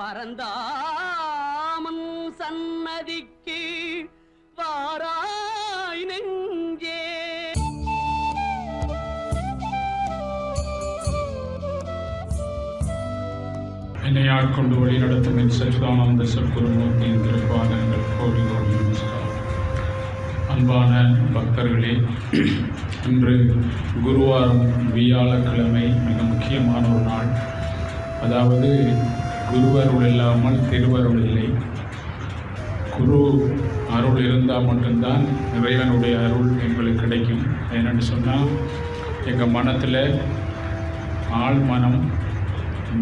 பரந்தாமன் சன்னதிக்கு வாராய் நெஞ்சே. என்னை ஆட்கொண்டு வழி நடத்தும் என் சச்சிதானந்த சத்குருமூர்த்தியின் திருப்பாதங்கள் கோடி கோடி நமஸ்காரம். அன்பான பக்தர்களே, இன்று குருவாரம் வியாழக்கிழமை மிக முக்கியமான ஒரு நாள். அதாவது குருவருள் இல்லாமல் திருவருள் இல்லை. குரு அருள் இருந்தால் மட்டும்தான் இறைவனுடைய அருள் எங்களுக்கு கிடைக்கும். என்னென்னு சொன்னால், எங்கள் மனத்தில் ஆழ்மனம்,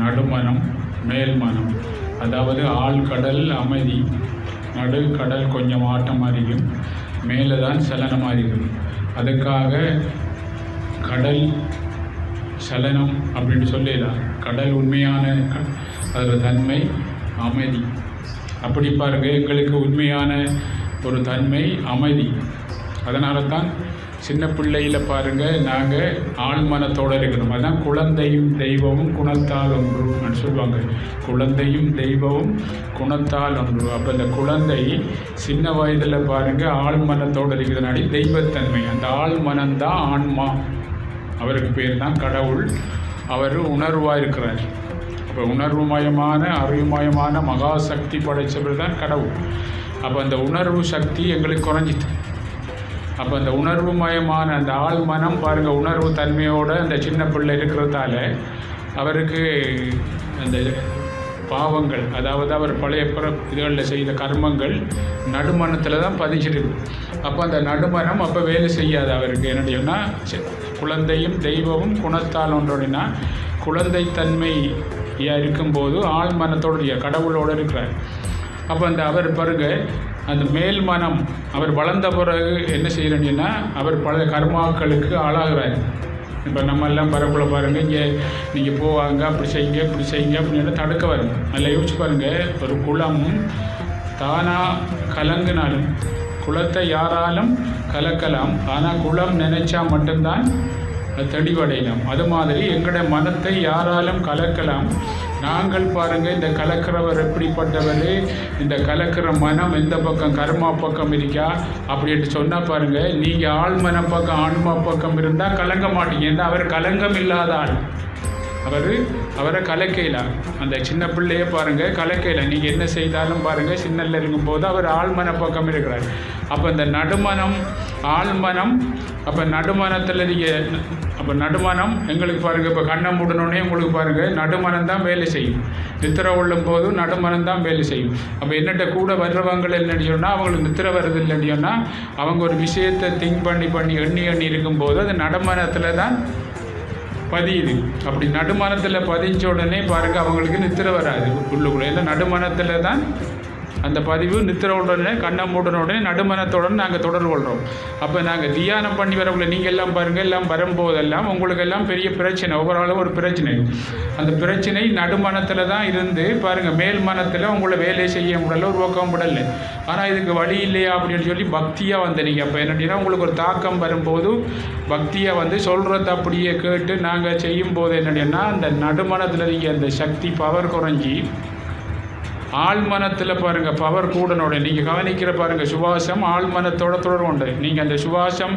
நடுமனம், மேல்மனம், அதாவது ஆழ்கடல் அமைதி, நடுக்கடல் கொஞ்சம் ஆட்டமாக இருக்கும், மேலே தான் சலனமாக இருக்கும். அதுக்காக கடல் சலனம் அப்படின்னு சொல்லலாம். கடல் உண்மையான அதில் தன்மை அமைதி. அப்படி பாருங்கள், எங்களுக்கு உண்மையான ஒரு தன்மை அமைதி. அதனால தான் சின்ன பிள்ளையில் பாருங்கள், நாங்கள் ஆழ்மனத்தோடு இருக்கணும். அதுதான் குழந்தையும் தெய்வமும் குணத்தால் ஒன்று சொல்லுவாங்க. குழந்தையும் தெய்வமும் குணத்தால் ஒன்று. அப்போ இந்த குழந்தை சின்ன வயதில் பாருங்கள் ஆழ்மனத்தோடு இருக்கிறதுனாடி தெய்வத்தன்மை. அந்த ஆழ்மனம்தான் ஆன்மா. அவருக்கு பேர் தான் கடவுள். அவர் உணர்வாக இருக்கிறார். அப்போ உணர்வுமயமான அறிவுமயமான மகாசக்தி படைத்தவர் தான் கடவுள். அப்போ அந்த உணர்வு சக்தி எங்களுக்கு குறைஞ்சிட்டு, அப்போ அந்த உணர்வுமயமான அந்த ஆழ்மனம் பாருங்கள், உணர்வு தன்மையோடு அந்த சின்ன பிள்ளை இருக்கிறதால அவருக்கு அந்த பாவங்கள், அதாவது அவர் பழைய இதுகளில் செய்த கர்மங்கள் நடுமனத்தில் தான் பதிச்சிருக்கு. அப்போ அந்த நடுமனம் அப்போ வேலை செய்யாது அவருக்கு. என்னடினா குழந்தையும் தெய்வமும் குணத்தால் ஒன்றோடினா குழந்தைத்தன்மையாக இருக்கும்போது ஆழ்மனத்தோடைய கடவுளோடு இருக்கிறார். அப்போ அந்த அவர் பாருங்க, அந்த மேல் மனம் அவர் வளர்ந்த பிறகு என்ன செய்யறேன்னா, அவர் பல கர்மாக்களுக்கு ஆளாகிறார். இப்போ நம்ம எல்லாம் பரப்புல பாருங்கள், இங்கே நீங்கள் போவாங்க, அப்படி செய்யுங்க இப்படி செய்யுங்க அப்படின்னு தடுக்க வரும். அதில் யோசிச்சு பாருங்கள், ஒரு குளம் தானாக கலங்கினாலும் குளத்தை யாராலும் கலக்கலாம், ஆனால் குளம் நினைச்சா மட்டும்தான் தெளிவடையலாம். அது மாதிரி எங்களோட மனத்தை யாராலும் கலக்கலாம். நாங்கள் பாருங்கள், இந்த கலக்கிறவர் எப்படிப்பட்டவர், இந்த கலக்கிற மனம் எந்த பக்கம் கர்மா பக்கம் இருக்கா அப்படின்ட்டு சொன்னால் பாருங்கள், நீங்கள் ஆழ்மன பக்கம் ஆன்மா பக்கம் இருந்தால் கலங்க மாட்டீங்க. ஏன்னா அவர் கலங்கம் இல்லாத ஆள். அவரை கலக்கையிலாம். அந்த சின்ன பிள்ளையே பாருங்கள் கலக்கையில் நீங்கள் என்ன செய்தாலும் பாருங்கள், சின்னல்ல இருக்கும்போது அவர் ஆழ்மன பக்கம் இருக்கிறார். அப்போ இந்த நடுமனம் ஆழ்மனம், அப்போ நடுமனத்தில் நீங்கள் அப்போ நடுமனம் எங்களுக்கு பாருங்கள், இப்போ கண்ணை மூடணுன்னே உங்களுக்கு பாருங்கள் நடுமனம் தான் வேலை செய்யும். நித்திரை கொள்ளும் போதும் நடுமனம் தான் வேலை செய்யும். அப்போ என்னட்ட கூட வர்றவங்க என்னன்னு சொன்னால், அவங்களுக்கு நித்திரை வருது இல்லைன்னு சொன்னால், அவங்க ஒரு விஷயத்தை திங்க் பண்ணி எண்ணி இருக்கும்போது அது நடுமனத்தில் தான் பதியுது. அப்படி நடுமனத்தில் பதிஞ்ச உடனே பாருங்கள் அவங்களுக்கு நித்திரை வராது உள்ளுக்குள்ளே. இல்லை நடுமனத்தில் தான் அந்த பதிவு. நித்திரை உடனே கண்ணை மூடின உடனே நடுமனத்துடன் நாங்கள் தொடர்பு கொள்கிறோம். அப்போ நாங்கள் தியானம் பண்ணி வரக்குள்ள நீங்கள் எல்லாம் பாருங்கள், எல்லாம் வரும்போதெல்லாம் உங்களுக்கு எல்லாம் பெரிய பிரச்சனை, ஒவ்வொரு ஆளும் ஒரு பிரச்சனை. அந்த பிரச்சனை நடுமனத்தில் தான் இருந்து பாருங்கள், மேல் மனத்தில் உங்களை வேலையை செய்ய முடியல, ஒரு பக்கம் விடலை. ஆனால் இதுக்கு வழி இல்லையா அப்படின்னு சொல்லி பக்தியாக வந்து நீங்கள் அப்போ என்னன்னா உங்களுக்கு ஒரு தாக்கம் வரும்போது பக்தியாக வந்து சொல்கிறத அப்படியே கேட்டு நாங்கள் செய்யும்போது என்னன்னா, அந்த நடுமனத்தில் நீங்கள் அந்த சக்தி பவர் குறைஞ்சி ஆழ்மனத்தில் பாருங்கள் பவர் கூடனோட நீங்கள் கவனிக்கிற பாருங்கள் சுவாசம் ஆழ்மனத்தோட தொடர்பு உண்டு. நீங்கள் அந்த சுவாசம்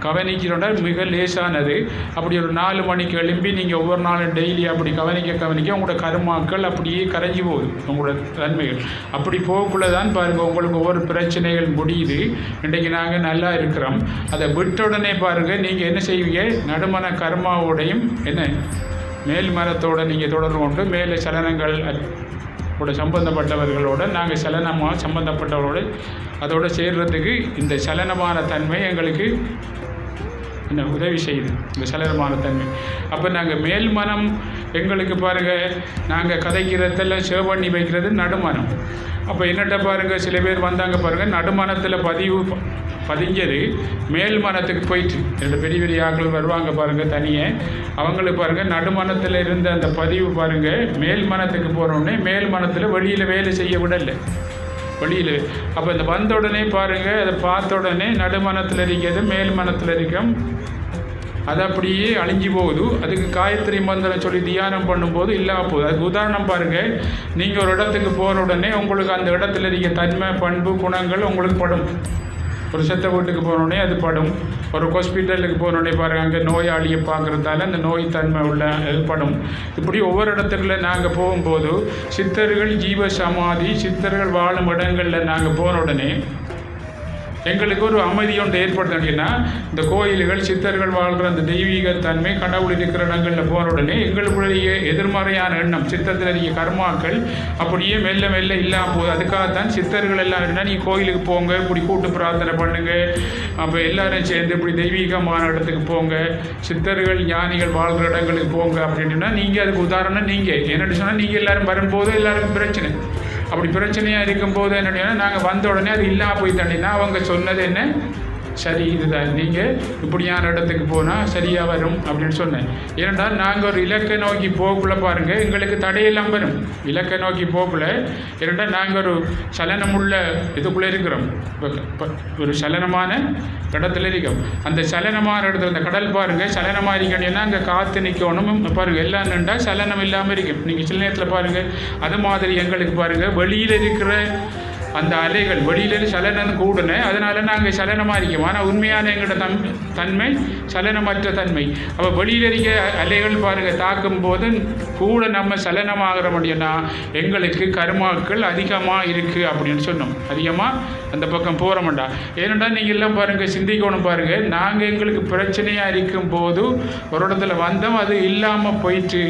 கவனிக்கிறோட மிக லேசானது. அப்படி ஒரு 4 மணிக்கு எழும்பி நீங்கள் ஒவ்வொரு நாளும் டெய்லி அப்படி கவனிக்க உங்களோட கருமாக்கள் அப்படியே கரைஞ்சி போகுது. உங்களோட தன்மைகள் அப்படி போகக்குள்ள தான் பாருங்கள் உங்களுக்கு ஒவ்வொரு பிரச்சனைகள் முடியுது. இன்றைக்கு நாங்கள் நல்லா இருக்கிறோம். அதை விட்ட உடனே பாருங்கள் நீங்கள் என்ன செய்வீங்க, நடுமன கர்மாவோடையும் என்ன மேல் மனத்தோடு நீங்கள் தொடர்பு கொண்டு மேலே சலனங்கள் கூட சம்பந்தப்பட்டவர்களோடு நாங்கள் சலனமாக சம்பந்தப்பட்டவரோடு அதோடு சேர்றதுக்கு இந்த சலனமான தன்மை எங்களுக்கு என்ன உதவி செய்யுது, இந்த சலனமான தன்மை. அப்போ நாங்கள் மேல் மனம் எங்களுக்கு பாருங்கள், நாங்கள் கதைக்கிறதெல்லாம் சேவ் பண்ணி வைக்கிறது நடுமனம். அப்போ என்னட்ட பாருங்கள், சில பேர் வந்தாங்க பாருங்கள், நடுமனத்தில் பதிஞ்சது மேல் மனத்துக்கு போயிட்டு 2 பெரிய ஆட்கள் வருவாங்க பாருங்கள் தனியே. அவங்களுக்கு பாருங்கள் நடுமனத்தில் இருந்த அந்த பதிவு பாருங்கள் மேல் மனத்துக்கு போகிறோடனே மேல் மனத்தில் வெளியில் வேலை செய்ய விடலை வெளியில். அப்போ இந்த வந்த உடனே பாருங்கள், அதை பார்த்த உடனே நடுமனத்தில் இருக்கிறது மேல் மனத்தில் இருக்கும் அது அப்படியே அழிஞ்சு போகுது. அதுக்கு காயத்ரி மந்திரம் சொல்லி தியானம் பண்ணும்போது இல்லாமல் போகுது. அதுக்கு உதாரணம் பாருங்கள், நீங்கள் ஒரு இடத்துக்கு போகிற உடனே உங்களுக்கு அந்த இடத்துல இருக்க தன்மை பண்பு குணங்கள் உங்களுக்கு படும். ஒரு செத்த வீட்டுக்கு போனோடனே அது படும். ஒரு ஹாஸ்பிட்டலுக்கு போனோடனே பாருங்கள், அங்கே நோயாளியை பார்க்குறதால அந்த நோய் தன்மை உள்ள அது படும். இப்படி ஒவ்வொரு இடத்துல நாங்கள் போகும்போது சித்தர்கள் ஜீவ சமாதி சித்தர்கள் வாழும் இடங்களில் நாங்கள் போன உடனே எங்களுக்கு ஒரு அமைதி ஒன்று ஏற்படுத்த அப்படின்னா, இந்த கோயில்கள் சித்தர்கள் வாழ்கிற அந்த தெய்வீக தன்மை கடவுள் இருக்கிற இடங்களில் போன உடனே எங்களுக்குடைய எதிர்மறையான எண்ணம் சித்தத்தில் இருக்க கர்மாக்கள் அப்படியே மெல்ல மெல்ல இல்லாமல் போகுது. அதுக்காகத்தான் சித்தர்கள் எல்லாம் என்ன, நீங்கள் கோயிலுக்கு போங்க, இப்படி கூட்டு பிரார்த்தனை பண்ணுங்க, அப்போ எல்லாரும் சேர்ந்து இப்படி தெய்வீகமான இடத்துக்கு போங்க, சித்தர்கள் ஞானிகள் வாழ்கிற இடங்களுக்கு போங்க அப்படின்னா நீங்கள் அதுக்கு உதாரணம் நீங்கள் என்னென்னு சொன்னால், நீங்கள் எல்லோரும் வரும்போது எல்லாருக்கும் பிரச்சனை. அப்படி பிரச்சனையாக இருக்கும்போது என்னென்னா, நாங்கள் வந்த உடனே அது இல்லாமல் போய் தண்டினா அவங்க சொன்னது என்ன, சரி இதுதான், நீங்கள் இப்படியான இடத்துக்கு போனால் சரியாக வரும் அப்படின்னு சொன்னேன். ஏனென்றால் நாங்கள் ஒரு இலக்கை நோக்கி போகக்குள்ள பாருங்கள் எங்களுக்கு தடையெல்லாம் வரும். இலக்கை நோக்கி போகக்குள்ள ஏனென்றால் நாங்கள் ஒரு சலனமுள்ள இதுக்குள்ளே இருக்கிறோம், ஒரு சலனமான இடத்துல இருக்கோம். அந்த சலனமான இடத்துல இந்த கடல் பாருங்கள் சலனமாக இருக்கணும்னா அங்கே காற்று நிற்கணும் பாருங்கள், எல்லாம் நின்றா சலனம் இல்லாமல் இருக்கும். நீங்கள் சில நேரத்தில் பாருங்கள் அது மாதிரி எங்களுக்கு பாருங்கள் வெளியில் இருக்கிற அந்த அலைகள் வெளியிலேருந்து சலனம் கூடனே, அதனால் நாங்கள் சலனமாக இருக்கோம். ஆனால் உண்மையான எங்களோட தன்மை சலனமற்ற தன்மை. அப்போ வெளியில் இருக்க அலைகள் பாருங்கள் தாக்கும் போது கூட நம்ம சலனமாகிற முடியும்னா எங்களுக்கு கர்மாக்கள் அதிகமாக இருக்குது அப்படின்னு சொன்னோம். அதிகமாக அந்த பக்கம் போகிற மாட்டோம். ஏனென்றால் நீங்கள் எல்லாம் பாருங்கள் சிந்திக்கணும் பாருங்கள், நாங்கள் எங்களுக்கு பிரச்சனையாக இருக்கும்போது ஒரு இடத்துல வந்தோம் அது இல்லாமல் போயிட்டு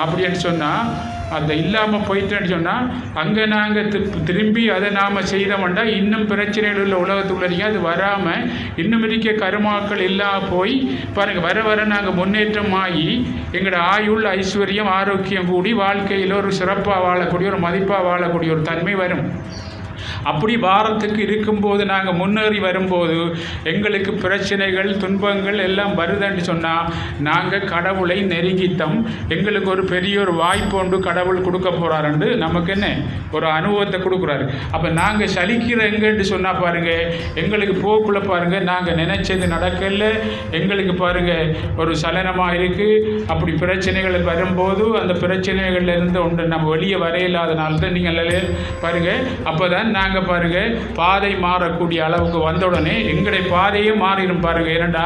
அப்படின்னு சொன்னால், அந்த இல்லாமல் போயிட்டேன்னு சொன்னால் அங்கே நாங்கள் திரும்பி அதை நாம் செய்தோம்னா இன்னும் பிரச்சனைகள் உள்ள உலகத்துக்குள்ளே அது வராமல் இன்னும் இருக்க கருமாக்கள் எல்லாம் போய் பாருங்கள் வர வர நாங்கள் முன்னேற்றம் ஆகி எங்களோட ஆயுள் ஐஸ்வர்யம் ஆரோக்கியம் கூடி வாழ்க்கையில் ஒரு சிறப்பாக வாழக்கூடிய ஒரு மதிப்பாக வாழக்கூடிய ஒரு தன்மை வரும். அப்படி பாரத்துக்கு இருக்கும்போது நாங்கள் முன்னேறி வரும்போது எங்களுக்கு பிரச்சனைகள் துன்பங்கள் எல்லாம் வருதுன்னு சொன்னால் நாங்கள் கடவுளை நெருங்கித்தோம். எங்களுக்கு ஒரு பெரிய ஒரு வாய்ப்பு ஒன்று கடவுள் கொடுக்க போகிறாருன்னு நமக்கு என்ன ஒரு அனுபவத்தை கொடுக்குறாரு. அப்போ நாங்கள் சலிக்கிற எங்கன்னு சொன்னால் பாருங்கள் எங்களுக்கு போக்குள்ள பாருங்கள் நாங்கள் நினைச்சது நடக்கல, எங்களுக்கு பாருங்கள் ஒரு சலனமாக இருக்குது. அப்படி பிரச்சனைகள் வரும்போது அந்த பிரச்சனைகள்லேருந்து ஒன்று நம்ம வெளியே வரையில்லாதனால தான் நீங்கள் பாருங்கள் அப்போ தான் நாங்கள் பாருங்கள் பாதை மாறக்கூடிய அளவுக்கு வந்த உடனே எங்களுடைய பாதையே மாறிடும் பாருங்கள். ஏனண்டா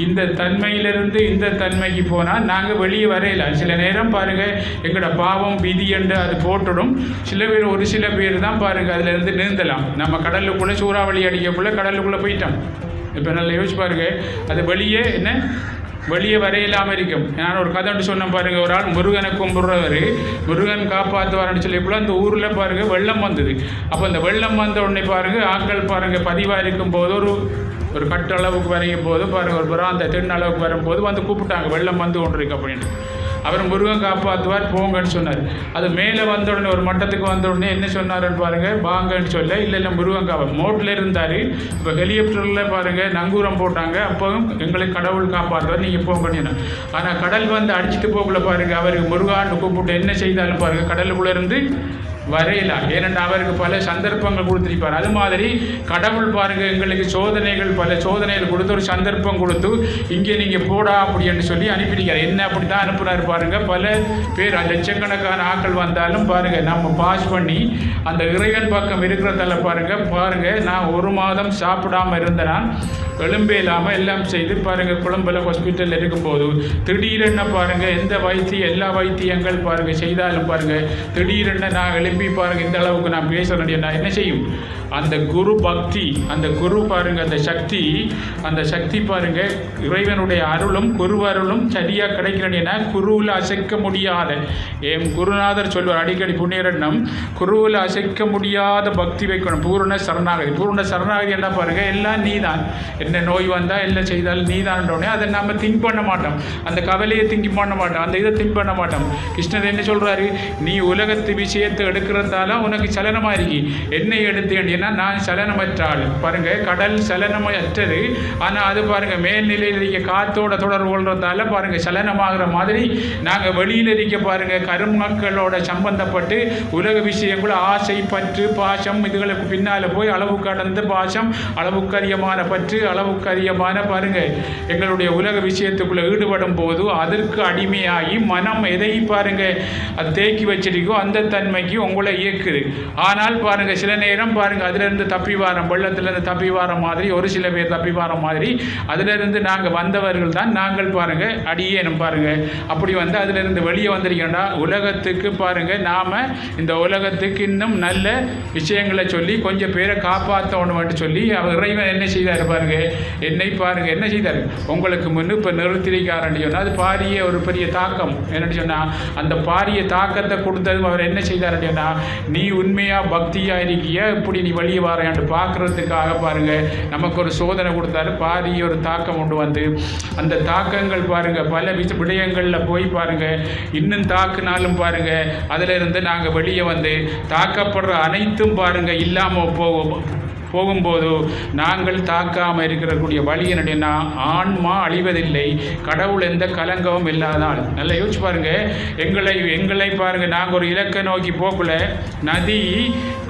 இந்த தன்மையிலிருந்து இந்த தன்மைக்கு போனால் நாங்கள் வெளியே வரையில. சில நேரம் பாருங்கள் எங்களோட பாவம் விதி என்று அது போட்டுடும். சில பேர் ஒரு சில பேர் தான் பாருங்கள் அதிலிருந்து நீந்தலாம். நம்ம கடலுக்குள்ளே சூறாவளி அடிக்கக்குள்ளே கடலுக்குள்ளே போயிட்டோம். இப்போ நல்லா யோசிச்சு பாருங்கள், அது வெளியே என்ன வெளியே வரையில்லாமல் இருக்கும். நான் ஒரு கதை சொன்னேன் பாருங்கள், ஒரு ஆள் முருகனை கும்பிட்றவர் முருகன் காப்பாற்றுவார்னு சொல்லி போல அந்த ஊரில் பாருங்கள் வெள்ளம் வந்தது. அப்போ அந்த வெள்ளம் வந்த உடனே பாருங்கள் ஆட்கள் பாருங்கள் பதிவாக இருக்கும் போது ஒரு கட்டளவுக்கு வரையும் போது பாருங்கள் ஒரு பிராந்த தென் அளவுக்கு வரும்போது வந்து கூப்பிட்டாங்க வெள்ளம் வந்து கொண்டு இருக்கு அப்படின்னு. அவர் முருகன் காப்பாற்றுவார் போங்கன்னு சொன்னார். அது மேலே வந்த உடனே ஒரு மட்டத்துக்கு வந்த உடனே என்ன சொன்னார்ன்னு பாருங்கள், வாங்கன்னு சொல்ல இல்லை முருகன் காப்பா மோட்டில் இருந்தார். இப்போ ஹெலிகாப்டரில் பாருங்கள் நங்கூரம் போட்டாங்க. அப்போவும் எங்களுக்கு கடவுள் காப்பாற்றுவார் நீங்கள் போங்கன்னு. ஆனால் கடல் வந்து அடிச்சுட்டு போகல பாருங்கள், அவருக்கு முருகான்னு கூப்பிட்டு என்ன செய்தாலும் பாருங்கள் கடலுக்குள்ளே இருந்து வரையலாம். ஏனென்றால் அவருக்கு பல சந்தர்ப்பங்கள் கொடுத்துருப்பார். அது மாதிரி கடவுள் பாருங்கள் எங்களுக்கு சோதனைகள் பல சோதனைகள் கொடுத்து ஒரு சந்தர்ப்பம் கொடுத்து இங்கே நீங்கள் போடா அப்படின்னு சொல்லி அனுப்பிடுறார். என்ன அப்படி தான் அனுப்புனார் பாருங்கள். பல பேர் லட்சக்கணக்கான ஆட்கள் வந்தாலும் பாருங்கள் நம்ம பாஸ் பண்ணி அந்த இறைவன் பக்கம் இருக்கிறதால பாருங்கள் நான் ஒரு மாதம் சாப்பிடாமல் இருந்தேன், எலும்பே இல்லாமல் எல்லாம் செய்து பாருங்கள் குழம்புல ஹாஸ்பிட்டலில் இருக்கும்போது திடீரென்ன பாருங்கள் எந்த வைத்தியம் எல்லா வைத்தியங்கள் பாருங்கள் செய்தாலும் பாருங்கள் திடீரென்ன நான் எழுப்பி பாருங்கள் இந்த அளவுக்கு நான் பேச நான் என்ன செய்யும் அந்த குரு பக்தி அந்த குரு பாருங்கள் அந்த சக்தி பாருங்கள் இறைவனுடைய அருளும் குரு அருளும் சரியாக கிடைக்கிறேன்னா குருவில் அசைக்க முடியாத என் குருநாதர் சொல்வார் அடிக்கடி புண்ணியரட்னம், குருவில் அசைக்க முடியாத பக்தி வைக்கணும். பூர்ண சரணாகதி என்ன பாருங்கள் எல்லாம் நீதான், என்ன நோய் வந்தால் எல்லாம் செய்தாலும் நீதான்றோடனே அதை நம்ம திங்க் பண்ண மாட்டோம், அந்த கவலையை திங்க் பண்ண மாட்டோம், அந்த இதை திங்க் பண்ண மாட்டோம். கிருஷ்ணர் என்ன சொல்கிறாரு, நீ உலகத்து விஷயத்தை எடுக்க எடுக்கிறதால உனக்கு சலனமாக இருக்கு. என்னை எடுத்தேன்னா நான் சலனமற்றாள். பாருங்கள், கடல் சலனமற்றது. ஆனால் அது பாருங்கள் மேல்நிலையில் இருக்க காற்றோட தொடர்பு கொள்றதால பாருங்கள் சலனமாகிற மாதிரி நாங்கள் வெளியில் இருக்க பாருங்கள் கருமக்களோட சம்பந்தப்பட்டு உலக விஷயங்கள் ஆசை, பற்று, பாசம் இதுகளுக்கு பின்னால் போய் அளவு கடந்த பாசம், அளவுக்கு அதிகமான பற்று, அளவுக்கு அதிகமான பாருங்கள் எங்களுடைய உலக விஷயத்துக்குள்ளே ஈடுபடும் போது அதற்கு அடிமையாகி மனம் எதை பாருங்கள் அது தேக்கி வச்சிருக்கோ அந்த தன்மைக்கு உங்களை இயக்குது. ஆனால் பாருங்கள் சில நேரம் பாருங்கள் அதிலிருந்து தப்பி வாரம், வெள்ளத்திலிருந்து தப்பி வார மாதிரி ஒரு சில பேர் தப்பி வார மாதிரி அதிலிருந்து நாங்கள் வந்தவர்கள் தான் நாங்கள் பாருங்கள் அடியேனும் பாருங்கள். அப்படி வந்து அதிலிருந்து வெளியே வந்திருக்கேன்டா உலகத்துக்கு பாருங்கள் நாம் இந்த உலகத்துக்கு இன்னும் நல்ல விஷயங்களை சொல்லி கொஞ்சம் பேரை காப்பாற்றணும்னு சொல்லி அவர் இறைவன் என்ன செய்தார் பாருங்க, என்னை பாருங்க என்ன செய்தார். உங்களுக்கு முன்னு இப்போ நிறுத்திருக்காருன்னு சொன்னால் அது பாரிய ஒரு பெரிய தாக்கம். என்னன்னு சொன்னால் அந்த பாரிய தாக்கத்தை கொடுத்ததும் அவர் என்ன செய்தாருன்னு சொன்னால் நீ உண்மையாக பக்தியாக இருக்கிய இப்படி நீ வெளியே வரையாண்டு பார்க்குறதுக்காக பாருங்க நமக்கு ஒரு சோதனை கொடுத்தாரு. பாரிய ஒரு தாக்கம் கொண்டு வந்து அந்த தாக்கங்கள் பாருங்கள் பல விடயங்களில் போய் பாருங்கள் இன்னும் தாக்குனாலும் பாருங்கள் அதில் இருந்து நாங்கள் வெளியே வந்து தாக்கப்படுற அனைத்தும் பாருங்கள் இல்லாமல் போகும்போது நாங்கள் தாக்காமல் இருக்கிறக்கூடிய வழி என்னன்னா ஆன்மா அழிவதில்லை, கடவுள் எந்த கலங்கமும் இல்லாதால். நல்லா யோசிச்சு பாருங்கள், எங்களை பாருங்கள் நாங்கள் ஒரு இலக்கை நோக்கி போகல நதி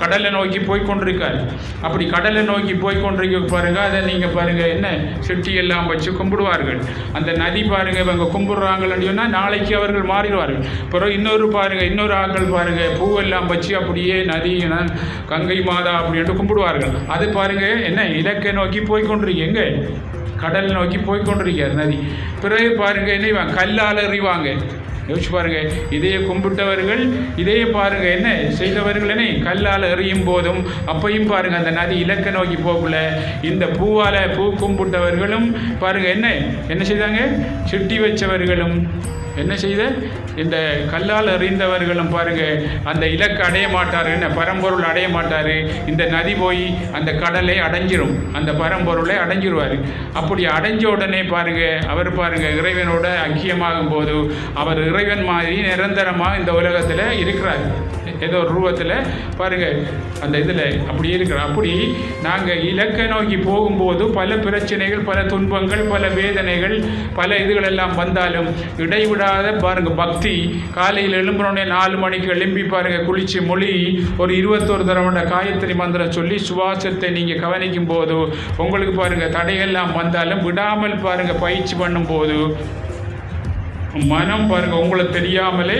கடலை நோக்கி போய்கொண்டிருக்காரு. அப்படி கடலை நோக்கி போய்கொண்டிருக்க பாருங்கள் அதை நீங்கள் பாருங்கள் என்ன செட்டி எல்லாம் வச்சு கும்பிடுவார்கள். அந்த நதி பாருங்கள் இவங்க கும்பிடுறாங்கன்னு சொன்னால் நாளைக்கு அவர்கள் மாறிடுவார்கள். அப்புறம் இன்னொரு ஆட்கள் பாருங்கள் பூவெல்லாம் வச்சு அப்படியே நதி கங்கை மாதா அப்படின்ட்டு கும்பிடுவார்கள். அது பாருங்க என்ன இலக்கை நோக்கி போய்கொண்டிருக்கீங்க, கடல் நோக்கி போய்கொண்டிருக்கார் நதி. பிறகு பாருங்க என்ன கல்லால் எறிவாங்க. யோசிச்சு பாருங்க, இதையே கும்பிட்டவர்கள் இதையே பாருங்க என்ன செய்தவர்கள் என்ன கல்லால் எறியும் போதும் அப்பையும் பாருங்க அந்த நதி இலக்கை நோக்கி போகல. இந்த பூ கும்பிட்டவர்களும் பாருங்க என்ன செய்தாங்க, சுட்டி வச்சவர்களும் என்ன செய்த இந்த கல்லால் எறிந்தவர்களும் பாருங்கள் அந்த இலக்கு அடைய மாட்டார், என்ன பரம்பொருள் அடைய மாட்டார். இந்த நதி போய் அந்த கடலை அடைஞ்சிரும், அந்த பரம்பொருளை அடைஞ்சிருவார். அப்படி அடைஞ்ச உடனே பாருங்கள் அவர் பாருங்கள் இறைவனோட ஐக்கியமாகும் போது அவர் இறைவன் மாதிரி நிரந்தரமாக இந்த உலகத்தில் இருக்கிறார். ஏதோ ஒரு ரூபத்தில் பாருங்கள் அந்த இதில் அப்படி இருக்கிறோம். அப்படி நாங்கள் இலக்கை நோக்கி போகும்போது பல பிரச்சனைகள், பல துன்பங்கள், பல வேதனைகள், பல இதுகளெல்லாம் வந்தாலும் இடைவிடாத பாருங்கள் பக்தி. காலையில் எழும்புறோடனே 4 மணிக்கு எழும்பி பாருங்கள் குளித்து மொழி ஒரு 21 தடவை காயத்ரி மந்திரம் சொல்லி சுவாசத்தை நீங்கள் கவனிக்கும் போது உங்களுக்கு பாருங்கள் தடையெல்லாம் வந்தாலும் விடாமல் பாருங்கள் பயிற்சி பண்ணும்போது மனம் பாருங்கள் உங்களுக்கு தெரியாமலே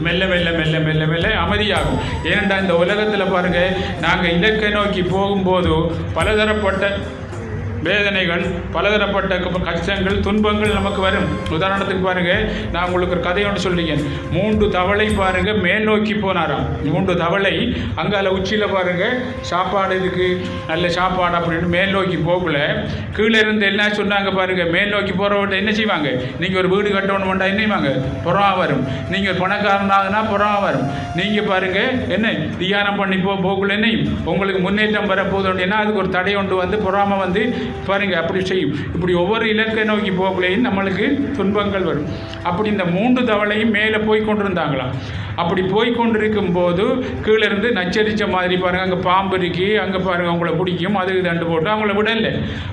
மெல்ல மெல்ல மெல்ல மெல்ல மெல்ல அமைதியாகும். ஏனென்றா இந்த உலகத்தில் பாருங்கள் நாங்கள் இலக்கை நோக்கி போகும்போது பலதரப்பட்ட வேதனைகள், பலதரப்பட்ட கஷ்டங்கள், துன்பங்கள் நமக்கு வரும். உதாரணத்துக்கு பாருங்கள் நான் உங்களுக்கு ஒரு கதை ஒன்று சொல்லிங்க. 3 தவளை பாருங்கள் மேல் நோக்கி போனாராம். 3 தவளை அங்கால உச்சியில் பாருங்கள் சாப்பாடு இதுக்கு நல்ல சாப்பாடு அப்படின்னு மேல் நோக்கி போகல. கீழே இருந்து என்ன சொன்னாங்க பாருங்கள், மேல் நோக்கி போகிறவங்க என்ன செய்வாங்க, நீங்கள் ஒரு வீடு கட்டணும்னா என்ன செய்வாங்க, புறா வரும். நீங்கள் பணக்காரனாகனா புறா வரும். நீங்கள் பாருங்கள் என்ன தியானம் பண்ணி போகல என்ன உங்களுக்கு முன்னேற்றம் வரப்போகுது அப்படின்னா அதுக்கு ஒரு தடை ஒன்று வந்து பொறாமல் வந்து பாருங்க அப்படி செய்யும். இப்படி ஒவ்வொரு இலக்கை நோக்கி போகலையும் நம்மளுக்கு துன்பங்கள் வரும். அப்படி இந்த 3 தவளையும் மேலே போய் கொண்டிருந்தாங்களாம். அப்படி போய் கொண்டிருக்கும் போது கீழே இருந்து நச்சரித்த மாதிரி பாருங்கள் அங்கே பாம்பு இருக்கு, அங்கே பாருங்கள் அவங்கள பிடிக்கும், அதுக்கு தண்டு போட்டு அவங்கள விடலை.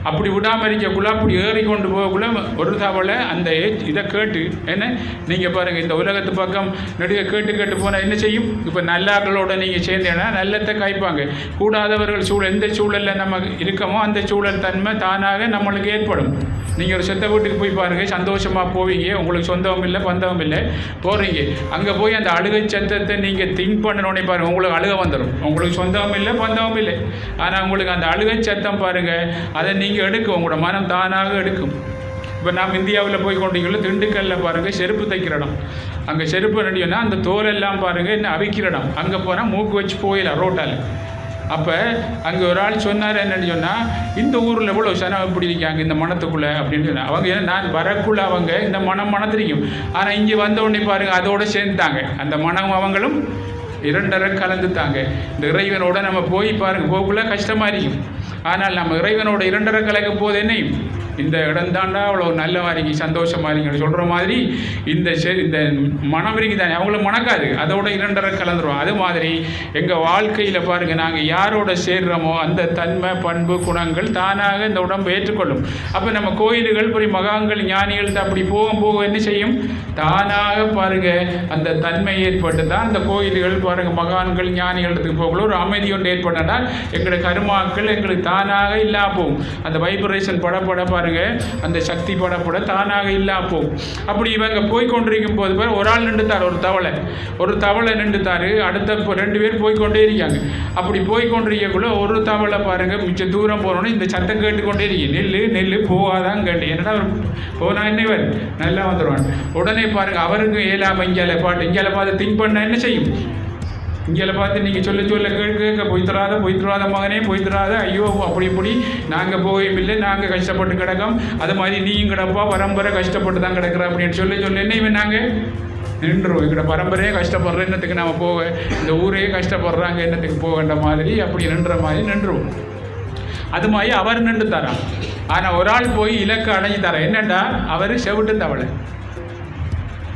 அப்படி விடாமல் இருக்கக்குள்ள அப்படி ஏறி கொண்டு போகக்குள்ள ஒரு தவளை அந்த இதை கேட்டு என்ன நீங்கள் பாருங்கள் இந்த உலகத்து பக்கம் நெடுக கேட்டு போனால் என்ன செய்யும். இப்போ நல்லாக்களோட நீங்கள் சேர்ந்தேன்னா நல்லத்தை காய்ப்பாங்க. கூடாதவர்கள் சூழல் எந்த சூழலில் நம்ம இருக்கமோ அந்த சூழல் தன்மை தானாக நம்மளுக்கு ஏற்படும். நீங்கள் ஒரு சொந்த வீட்டுக்கு போய் பாருங்கள் சந்தோஷமாக போவீங்க, உங்களுக்கு சொந்தமும் இல்லை பந்தமும் இல்லை போகிறீங்க. அங்கே போய் அந்த அழுகை சத்தத்தை நீங்கள் திங்க் பண்ணணுன்னே பாருங்கள் உங்களுக்கு அழுக வந்துடும். உங்களுக்கு சொந்தமும் இல்லை பந்தமும் இல்லை, ஆனால் உங்களுக்கு அந்த அழுகை சத்தம் பாருங்கள் அதை நீங்கள் எடுக்கும், உங்களோட மனம் தானாக எடுக்கும். இப்போ நாம் இந்தியாவில் போய் கொண்டீங்களோ திண்டுக்கல்லில் பாருங்கள் செருப்பு தைக்கிற இடம். அங்கே செருப்பு நடிகன்னா அந்த தோலெல்லாம் பாருங்கள் என்ன அவிக்கிற இடம். அங்கே போனால் மூக்கு வச்சு போயிடலாம் ரோட்டால். அப்போ அங்கே ஒரு ஆள் சொன்னார் என்னன்னு சொன்னால் இந்த ஊரில் எவ்வளோ சனம் இப்படி இருக்காங்க இந்த மனத்துக்குள்ளே அப்படின்னு சொன்னாங்க. அவங்க ஏன்னா நான் வரக்குள்ளே அவங்க இந்த மனத்திரிக்கும், ஆனால் இங்கே வந்த உடனே பாருங்கள் அதோடு சேர்ந்துட்டாங்க. அந்த மனம் அவங்களும் 2 கலந்துட்டாங்க. இந்த இறைவனோட நம்ம போய் பாருங்கள் போக்குள்ள கஷ்டமாக இருக்கும். ஆனால் நம்ம இறைவனோட 2 கலக்கும் போது என்னையும் இந்த இடம் தாண்டா அவ்வளோ நல்ல மாதிரிங்க சந்தோஷமாக இருங்கன்னு சொல்கிற மாதிரி இந்த மனம் இருக்கு தானே அவங்களுக்கு மணக்காது, அதோட 2.5 கலந்துருவோம். அது மாதிரி எங்கள் வாழ்க்கையில் பாருங்கள், நாங்கள் யாரோட சேர்றோமோ அந்த தன்மை பண்பு குணங்கள் தானாக இந்த உடம்பு ஏற்றுக்கொள்ளும். அப்போ நம்ம கோயில்கள் பெரிய மகான்கள் ஞானிகள் அப்படி போக என்ன செய்யும், தானாக பாருங்கள் அந்த தன்மை ஏற்பட்டு தான் அந்த கோயில்கள் பாருங்கள் மகான்கள் ஞானிகளுக்கு போகல ஒரு அமைதி ஒன்று ஏற்பட்டால் எங்களுடைய கருமாக்கள் எங்களுக்கு தானாக இல்லா போகும். அந்த வைப்ரேஷன் படப்பட பாருங்கள் அந்த சக்தி படப்பட தானாக இல்லா போகும். அப்படி இவங்க போய்கொண்டிருக்கும் போது பாரு ஒரு ஆள் நின்றுத்தார், ஒரு தவளை நின்றுத்தார், அடுத்த 2 பேர் போய்கொண்டே இருக்காங்க. அப்படி போய்கொண்டிருக்கக்குள்ள ஒரு தவளை பாருங்கள் மிச்ச தூரம் போனோன்னு இந்த சத்தம் கேட்டுக்கொண்டே இருக்கு, நெல்லு போகாதான் கேட்டு என்னடா போனா என்னவர் நல்லா வந்துடுவான். உடனே பாருங்கள் அவருக்கு ஏலாம இங்கால பார்த்து திங்க் பண்ண என்ன செய்யும், இங்கே பார்த்து நீங்கள் சொல்ல கேட்க பொய்த்துறாத மகனே பொய்த்துறாத, ஐயோ அப்படி இப்படி நாங்கள் போகவும் இல்லை, நாங்கள் கஷ்டப்பட்டு கிடக்கோம், அது மாதிரி நீயும் கிடப்பா பரம்பரை கஷ்டப்பட்டு தான் கிடக்குற அப்படின்னு சொல்ல என்ன இவன் நாங்கள் நின்றுவோம். எங்களோட பரம்பரையே கஷ்டப்படுற என்னத்துக்கு நாம் போக, இந்த ஊரையே கஷ்டப்படுறாங்க என்னத்துக்கு போகின்ற மாதிரி அப்படி நின்ற மாதிரி நின்றுவோம். அது மாதிரி அவர் நின்று தரான். ஆனால் ஒரு ஆள் போய் இலக்கு அடைஞ்சு தர என்னண்டா அவர் செவிட்டு தவளை.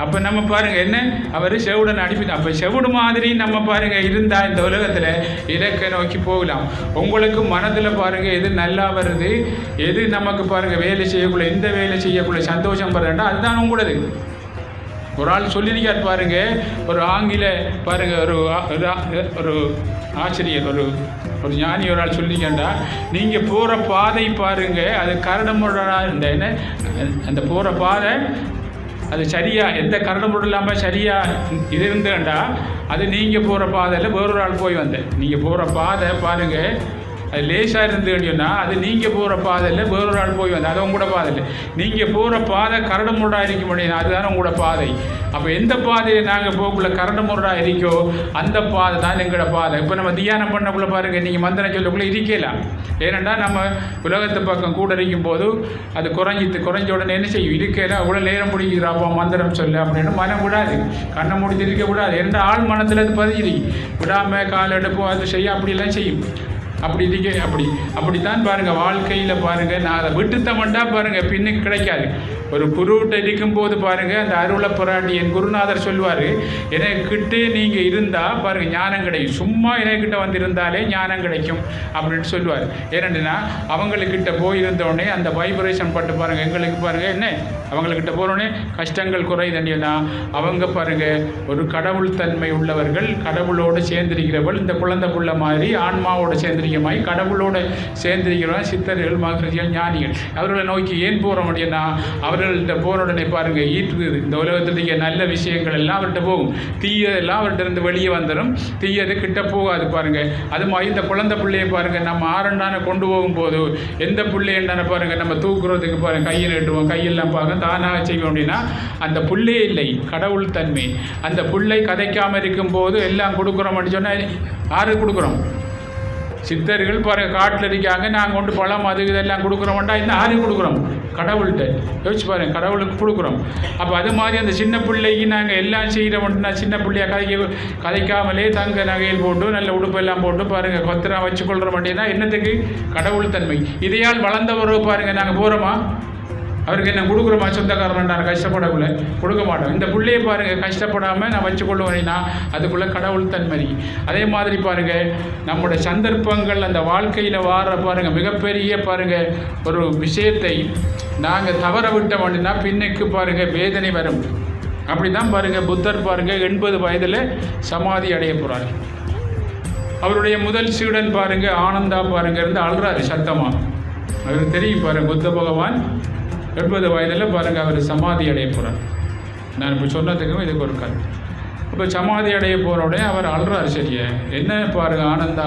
அப்போ நம்ம பாருங்கள் என்ன அவர் செவுடன் அனுப்பி, அப்போ செவுடு மாதிரி நம்ம பாருங்கள் இருந்தால் இந்த உலகத்தில் இலக்கை நோக்கி போகலாம். உங்களுக்கு மனதில் பாருங்கள் எது நல்லா வருது, எது நமக்கு பாருங்கள் வேலை செய்யக்குள்ள எந்த வேலை செய்யக்குள்ள சந்தோஷம் படுறேன்டா அதுதான் உங்களது. ஒரு ஆள் சொல்லியிருக்கார் பாருங்கள், ஒரு ஆங்கில பாருங்கள் ஒரு ஆசிரியர் ஒரு ஞானி ஒரு ஆள் சொல்லியிருக்கேன்டா, நீங்கள் போகிற பாதை பாருங்கள் அது கரடமுடா என்ன அந்த போகிற பாதை அது சரியாக எந்த கரடுமுரடும் இல்லாமல் சரியாக இது இருந்தேன்டா அது நீங்கள் போகிற பாதையில் வேறொரு ஆள் போய் வந்தேன். நீங்கள் போகிற பாதை பாருங்கள் அது லேசாக இருந்துன்னா அது நீங்கள் போகிற பாதையில் வேறொரு ஆள் போய் வந்தேன், அது உங்களோட பாதையில். நீங்கள் போகிற பாதை கரடுமுரடாக இருக்க முடியும், அதுதானே உங்களோட பாதை. அப்போ எந்த பாதையை நாங்கள் போகக்குள்ள கரடுமுரடாக இருக்கோ அந்த பாதை தான் எங்களோட பாதை. இப்போ நம்ம தியானம் பண்ணக்குள்ள பாருங்கள், நீங்கள் மந்திரம் சொல்லக்குள்ளே இருக்கலாம். ஏனெண்டா நம்ம உலகத்து பக்கம் கூட இருக்கும் போது அது குறைஞ்ச உடனே என்ன செய்யும், இருக்கலாம் அவ்வளோ நேரம் பிடிக்கிறாப்பா மந்திரம் சொல்ல அப்படின்னு மனம் விடாது, கண்ணை முடித்து இருக்க விடாது. ஏன்னா ஆள் மனத்தில் அது பதிஞ்சு விடாமல் கால் எடுப்போம் அது செய்ய அப்படிலாம் செய்யும். அப்படித்தான் பாருங்கள் வாழ்க்கையில் பாருங்கள். நான் அதை விட்டுத்தமண்டா பாருங்கள் பின்னுக்கு கிடைக்காது. ஒரு குருவிட்ட இருக்கும்போது பாருங்கள் அந்த அருளை புராட்டி என் குருநாதர் சொல்லுவார், எனக்கிட்டே நீங்கள் இருந்தால் பாருங்கள் ஞானம் கிடைக்கும், சும்மா எனக்கிட்ட வந்து இருந்தாலே ஞானம் கிடைக்கும் அப்படின்னு சொல்லுவார். ஏனென்னா அவங்களுக்கிட்ட போயிருந்தோடனே அந்த வைப்ரேஷன் பட்டு பாருங்கள் எங்களுக்கு பாருங்கள் என்ன அவங்கக்கிட்ட போகிறோடனே கஷ்டங்கள் குறைதண்டினா அவங்க பாருங்கள் ஒரு கடவுள் தன்மை உள்ளவர்கள், கடவுளோடு சேர்ந்திருக்கிறவர்கள். இந்த குழந்தை புள்ள மாதிரி ஆன்மாவோடு சேர்ந்திருக்கிற மாதிரி கடவுளோடு சேர்ந்திருக்கிறவங்க சித்தர்கள் மகரிஷிகள் ஞானிகள். அவர்களை நோக்கி ஏன் போகிற முடியும்னா அவர்கள்ட்ட போன உடனே பாருங்கள் ஈட்டுது இந்த உலகத்துடைய நல்ல விஷயங்கள் எல்லாம் அவர்கிட்ட போகும், தீயதெல்லாம் அவர்கிட்ட இருந்து வெளியே வந்துடும், தீயது கிட்ட போகாது பாருங்கள். அது மாதிரி இந்த குழந்தை பிள்ளையை பாருங்கள் நம்ம ஆரண்டான கொண்டு போகும்போது எந்த பிள்ளைண்டான பாருங்கள் நம்ம தூக்குறதுக்கு பாருங்கள் கையை நட்டுவோம், கையெல்லாம் பார்க்க தானாக செய்வோம் அப்படின்னா அந்த புள்ளையே இல்லை கடவுள் தன்மை. அந்த புள்ளை கதைக்காமல் இருக்கும்போது எல்லாம் கொடுக்குறோம் அப்படின்னு சொன்னால் யாருக்கு கொடுக்குறோம், சித்தர்கள் பாருங்கள் காட்டில் இருக்காங்க, நாங்கள் கொண்டு பழம் அது இதெல்லாம் கொடுக்குறோம்டா இந்த யாருக்கு கொடுக்குறோம், கடவுள்கிட்ட. யோசிச்சு பாருங்கள் கடவுளுக்கு கொடுக்குறோம். அப்போ அது மாதிரி அந்த சின்ன பிள்ளைக்கு நாங்கள் எல்லாம் செய்கிறோம்னா சின்ன பிள்ளையாக கதைக்காமலே தங்க நகையில் போட்டு நல்ல உடுப்பெல்லாம் போட்டு பாருங்கள் கொத்திரா வச்சுக்கொள்கிறோம் அப்படின்னா என்னத்துக்கு கடவுள் தன்மை. இதையால் வளர்ந்தவரோ பாருங்கள் நாங்கள் போகிறோமா அவருக்கு என்ன கொடுக்குறோமா, சொந்தக்காரன் நான் கஷ்டப்படக்குள்ள கொடுக்க மாட்டோம். இந்த பிள்ளையை பாருங்கள் கஷ்டப்படாமல் நான் வச்சுக்கொள்ளுவேன்னா அதுக்குள்ளே கடவுள் தன்மை. அதே மாதிரி பாருங்கள் நம்முடைய சந்தர்ப்பங்கள் அந்த வாழ்க்கையில் வார பாருங்கள் மிகப்பெரிய பாருங்கள் ஒரு விஷயத்தை நாங்கள் தவற விட்டோம் அப்படின்னா பின்னுக்கு பாருங்கள் வேதனை வரும். அப்படி தான் பாருங்கள் புத்தர் பாருங்கள் 80 வயதில் சமாதி அடைய போகிறார். அவருடைய முதல் சீடன் பாருங்கள் ஆனந்தா பாருங்கள் இருந்து அழுறாரு சத்தமாக. அவருக்கு தெரியும் பாருங்கள் புத்த பகவான் 80 வயதில் பாருங்கள் அவர் சமாதி அடைய போகிறார். நான் இப்போ சொன்னதுக்கும் இதுக்கு ஒரு கதை. இப்போ சமாதி அடைய போகிறோடனே அவர் அழுறாரு. சரியா என்ன பாருங்கள் ஆனந்தா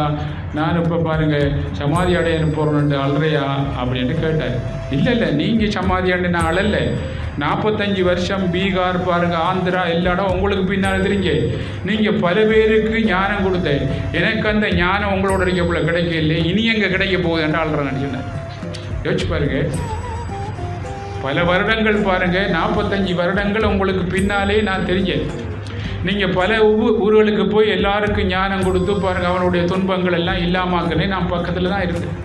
நான் இப்போ பாருங்கள் சமாதி அடைய போகிறோன்னு அழுறையா அப்படின்ட்டு கேட்டார். இல்லை நீங்கள் சமாதி அடை நான் அழல, 45 வருஷம் பீகார் பாருங்கள் ஆந்திரா எல்லா இடம் உங்களுக்கு பின்னால் தெரிஞ்ச நீங்கள் பல பேருக்கு ஞானம் கொடுத்தேன், எனக்கு அந்த ஞானம் உங்களோட இருக்கப்பல கிடைக்கல, இனி எங்கே கிடைக்க போகுது என்று அழுறேன்னு சொன்னார். யோசிச்சு பாருங்கள் பல வருடங்கள் பாருங்கள் 45 வருடங்கள் உங்களுக்கு பின்னாலே நான் தெரிஞ்சேன். நீங்கள் பல ஊர்களுக்கு போய் எல்லாருக்கும் ஞானம் கொடுத்து பாருங்கள் அவனுடைய துன்பங்கள் எல்லாம் இல்லாமக்கனே நான் பக்கத்தில் தான் இருந்தேன்.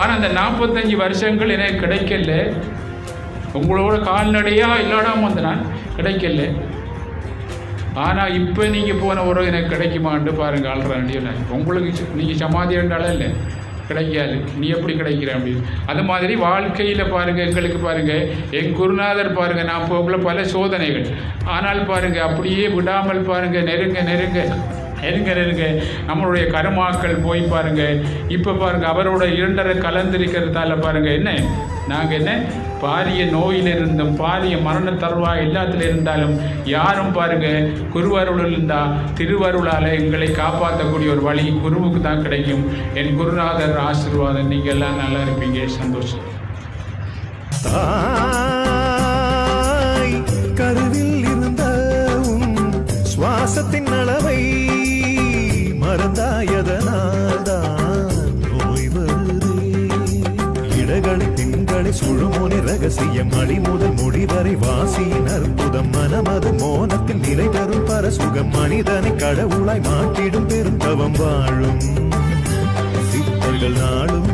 ஆனால் அந்த 45 வருஷங்கள் எனக்கு கிடைக்கல. உங்களோட கால்நடையாக இல்லாடாமல் வந்து நான் கிடைக்கல. ஆனால் இப்போ நீங்கள் போன உறவு எனக்கு கிடைக்குமான்னு பாருங்கள். ஆள்றாண்டிய உங்களுக்கு நீங்கள் சமாதி என்றாலும் இல்லை கிடைக்காது. நீ எப்படி கிடைக்கிற அப்படின்னு. அது மாதிரி வாழ்க்கையில் பாருங்கள், எங்களுக்கு பாருங்கள், என் குருநாதர் பாருங்கள், நான் போகல பல சோதனைகள். ஆனால் பாருங்கள் அப்படியே விடாமல் பாருங்கள், நெருங்க நெருங்க நெருங்க நெருங்க நம்மளுடைய கருமாக்கள் போய் பாருங்கள். இப்போ பாருங்கள் அவரோட 2.5 கலந்திருக்கிறதால பாருங்கள் என்ன நாங்கள் என்ன பாரிய நோயில் இருந்தோம், பாரிய மரண தருவா எல்லாத்துல இருந்தாலும் யாரும் பாருங்கள் குருவருள் இருந்தால் திருவருளால் எங்களை காப்பாற்றக்கூடிய ஒரு வழி குருவுக்கு தான் கிடைக்கும். என் குருநாதர் ஆசீர்வாதம். நீங்கள் எல்லாம் நல்லா இருப்பீங்க. சந்தோஷம். கருவில் இருந்த சுவாசத்தின் அளவை மறந்தாயதனால்தான் நோய் வருதே. இடகளை திங்களை சுழுமொனி ரகசியம் அடி முதல் முடிவரை வாசியின் அற்புதம் மனமது மோனத்தில் நிலை தரும் பரசுகம் மனிதனை கடவுளாய் மாற்றிடும் பெருந்தவம் வாழும் சித்தர்கள் நாளும்